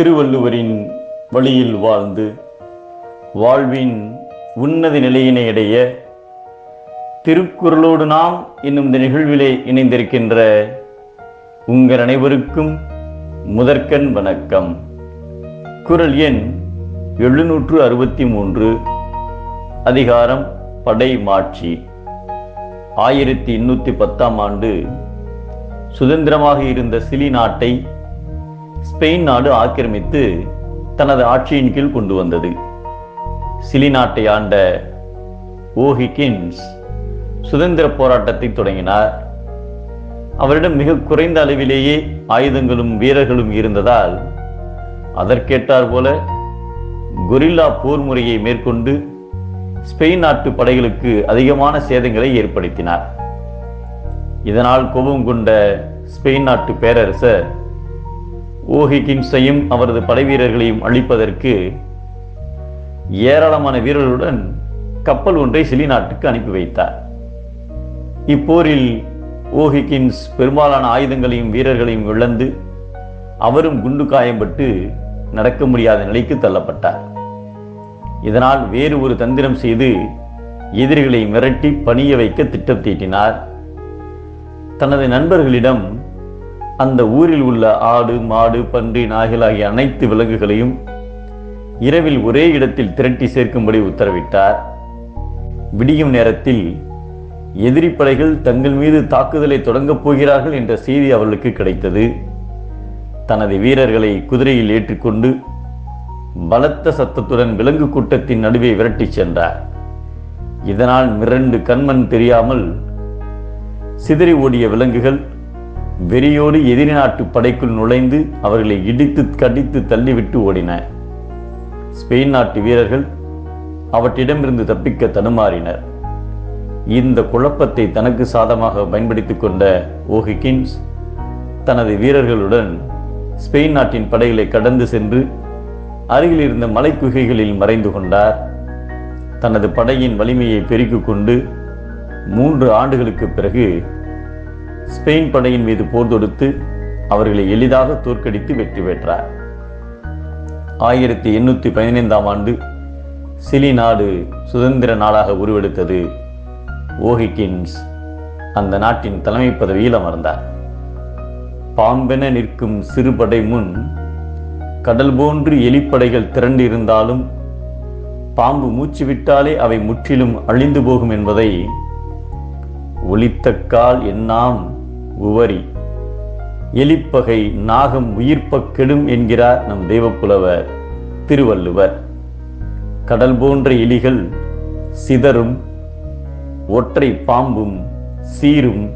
திருவள்ளுவரின் வழியில் வாழ்ந்து வாழ்வின் உன்னத நிலையினை அடைய திருக்குறளோடு நாம் என்னும் இந்த நிகழ்விலே இணைந்திருக்கின்ற உங்கள் அனைவருக்கும் முதற்கண் வணக்கம். குறள் எண் 763, அதிகாரம் படை மாட்சி. 1810 ஆண்டு சுதந்திரமாக இருந்த சிலி நாட்டை ஸ்பெயின் நாடு ஆக்கிரமித்து தனது ஆட்சியின் கீழ் கொண்டு வந்தது. சிலி நாட்டை ஆண்ட ஓஹிகின்ஸ் சுதந்திர போராட்டத்தை தொடங்கினார். அவரிடம் மிக குறைந்த அளவிலேயே ஆயுதங்களும் வீரர்களும் இருந்ததால் அதற்கேற்றார் போல கொரில்லா போர் முறையை மேற்கொண்டு ஸ்பெயின் நாட்டு படைகளுக்கு அதிகமான சேதங்களை ஏற்படுத்தினார். இதனால் கோபம் கொண்ட ஸ்பெயின் நாட்டு பேரரசர் ஓஹிகின்ஸையும் அவரது படை வீரர்களையும் அழிப்பதற்கு ஏராளமான வீரர்களுடன் கப்பல் ஒன்றை சிலி நாட்டுக்கு அனுப்பி வைத்தார். இப்போரில் ஓஹிகின்ஸ் பெரும்பாலான ஆயுதங்களையும் வீரர்களையும் இழந்து அவரும் குண்டு காயம்பட்டு நடக்க முடியாத நிலைக்கு தள்ளப்பட்டார். இதனால் வேறு ஒரு தந்திரம் செய்து எதிரிகளை மிரட்டி பணிய வைக்க திட்டம் தீட்டினார். தனது நண்பர்களிடம் அந்த ஊரில் உள்ள ஆடு, மாடு, பன்றி, நாய்கள் ஆகிய அனைத்து விலங்குகளையும் இரவில் ஒரே இடத்தில் திரட்டி சேர்க்கும்படி உத்தரவிட்டார். விடியும் நேரத்தில் எதிரி படைகள் தங்கள் மீது தாக்குதலை தொடங்கப் போகிறார்கள் என்ற செய்தி அவர்களுக்கு கிடைத்தது. தனது வீரர்களை குதிரையில் ஏற்றிக்கொண்டு பலத்த சத்தத்துடன் விலங்கு கூட்டத்தின் நடுவே விரட்டி சென்றார். இதனால் மிரண்டு கண்மண் தெரியாமல் சிதறி ஓடிய விலங்குகள் வெறியோடு எதிரி நாட்டு படைக்குள் நுழைந்து அவர்களை இடித்து கடித்து தள்ளிவிட்டு ஓடின. ஸ்பெயின் நாட்டு வீரர்கள் அவற்றிடமிருந்து தப்பிக்க தடுமாறினர். இந்த குழப்பத்தை தனக்கு சாதமாக பயன்படுத்திக் கொண்ட ஓஹிகின்ஸ் தனது வீரர்களுடன் ஸ்பெயின் நாட்டின் படைகளை கடந்து சென்று அருகில் இருந்த மலை குகைகளில் மறைந்து கொண்டார். தனது படையின் வலிமையை பெருக்கிக் கொண்டு 3 ஆண்டுகளுக்கு பிறகு ஸ்பெயின் படையின் மீது போர் தொடுத்து அவர்களை எளிதாக தோற்கடித்து வெற்றி பெற்றார். 1815 ஆண்டு சிலி நாடு சுதந்திர நாடாக உருவெடுத்தது. ஓஹிகின்ஸ் அந்த நாட்டின் தலைமை பதவியில் அமர்ந்தார். பாம்பென நிற்கும் சிறுபடை முன் கடல் போன்று எலிப்படைகள் திரண்டு இருந்தாலும் பாம்பு மூச்சு விட்டாலே அவை முற்றிலும் அழிந்து போகும் என்பதை ஒளித்தக்கால் என்னாம் உவரி எலிப்பகை நாகம் உயிர்ப்பக் கெடும் என்கிறார் நம் தெய்வப்புலவர் திருவள்ளுவர். கடல் போன்ற எலிகள் சிதறும், ஒற்றை பாம்பும் சீரும்